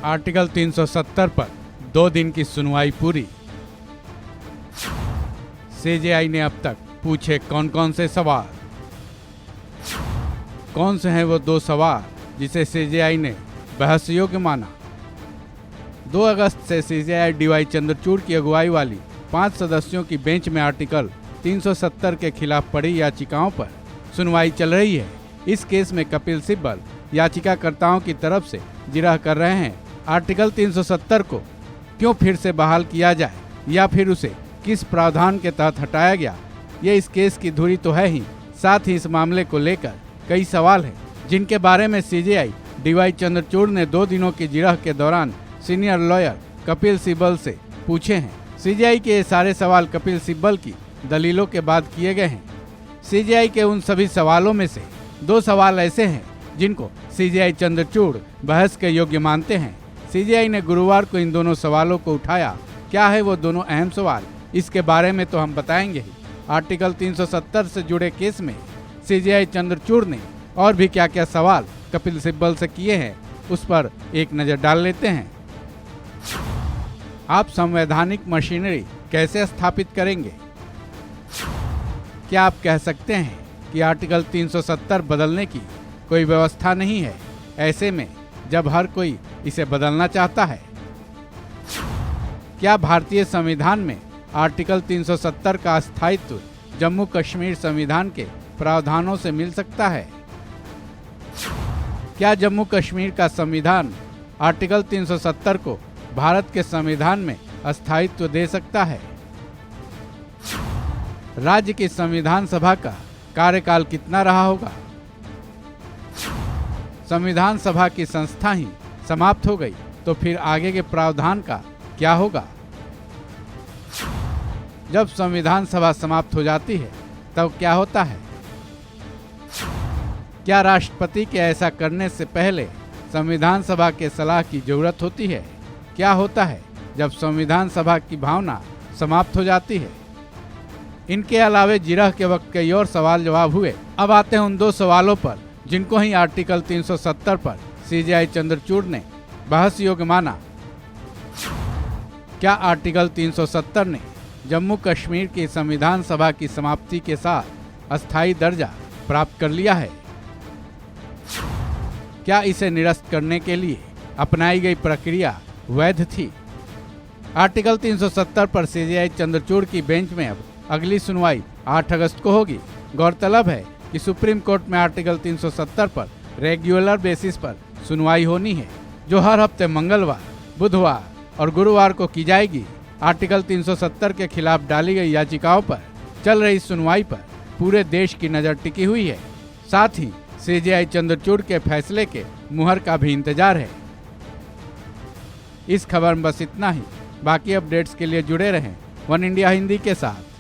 Article 370 पर 2 दिन की सुनवाई पूरी। सीजेआई ने अब तक पूछे कौन कौन से सवाल। कौन से हैं वो 2 सवाल जिसे सीजेआई ने बहस योग्य माना। 2 अगस्त से सीजेआई डीवाई चंद्रचूड़ की अगुवाई वाली 5 सदस्यों की बेंच में आर्टिकल 370 के खिलाफ पड़ी याचिकाओं पर सुनवाई चल रही है। इस केस में कपिल सिब्बल याचिकाकर्ताओं की तरफ से जिरह कर रहे हैं आर्टिकल 370 को क्यों फिर से बहाल किया जाए या फिर उसे किस प्रावधान के तहत हटाया गया। ये इस केस की धुरी तो है ही, साथ ही इस मामले को लेकर कई सवाल हैं जिनके बारे में सीजेआई डीवाई चंद्रचूड़ ने 2 दिनों की जिरह के दौरान सीनियर लॉयर कपिल सिब्बल से पूछे हैं। सीजेआई के ये सारे सवाल कपिल सिब्बल की दलीलों के बाद किए गए हैं। सीजेआई के उन सभी सवालों में से 2 सवाल ऐसे हैं जिनको सीजेआई चंद्रचूड़ बहस के योग्य मानते हैं। सीजेआई ने गुरुवार को इन दोनों सवालों को उठाया। क्या है वो दोनों अहम सवाल, इसके बारे में तो हम बताएंगे ही। आर्टिकल 370 से जुड़े केस में सीजेआई चंद्रचूड़ ने और भी क्या क्या सवाल कपिल सिब्बल से किए हैं, उस पर एक नज़र डाल लेते हैं। आप संवैधानिक मशीनरी कैसे स्थापित करेंगे? क्या आप कह सकते हैं कि आर्टिकल 370 बदलने की कोई व्यवस्था नहीं है, ऐसे में जब हर कोई इसे बदलना चाहता है? क्या भारतीय संविधान में आर्टिकल 370 का स्थायित्व जम्मू कश्मीर संविधान के प्रावधानों से मिल सकता है? क्या जम्मू कश्मीर का संविधान आर्टिकल 370 को भारत के संविधान में स्थायित्व दे सकता है? राज्य की संविधान सभा का कार्यकाल कितना रहा होगा? संविधान सभा की संस्था ही समाप्त हो गई तो फिर आगे के प्रावधान का क्या होगा? जब संविधान सभा समाप्त हो जाती है तब क्या होता है? क्या राष्ट्रपति के ऐसा करने से पहले संविधान सभा के सलाह की जरूरत होती है? क्या होता है जब संविधान सभा की भावना समाप्त हो जाती है? इनके अलावे जिरह के वक्त कई और सवाल जवाब हुए। अब आते हैं उन 2 सवालों पर जिनको ही आर्टिकल 370 पर सीजेआई चंद्रचूड़ ने बहस योग्य माना। क्या आर्टिकल 370 ने जम्मू कश्मीर की संविधान सभा की समाप्ति के साथ अस्थायी दर्जा प्राप्त कर लिया है? क्या इसे निरस्त करने के लिए अपनाई गई प्रक्रिया वैध थी? आर्टिकल 370 पर सीजेआई चंद्रचूड़ की बेंच में अब अगली सुनवाई 8 अगस्त को होगी। गौरतलब है कि सुप्रीम कोर्ट में आर्टिकल 370 पर रेगुलर बेसिस पर सुनवाई होनी है, जो हर हफ्ते मंगलवार, बुधवार और गुरुवार को की जाएगी। आर्टिकल 370 के खिलाफ डाली गई याचिकाओं पर चल रही सुनवाई पर पूरे देश की नज़र टिकी हुई है। साथ ही सीजेआई चंद्रचूड़ के फैसले के मुहर का भी इंतजार है। इस खबर में बस इतना ही। बाकी अपडेट्स के लिए जुड़े रहें वन इंडिया हिंदी के साथ।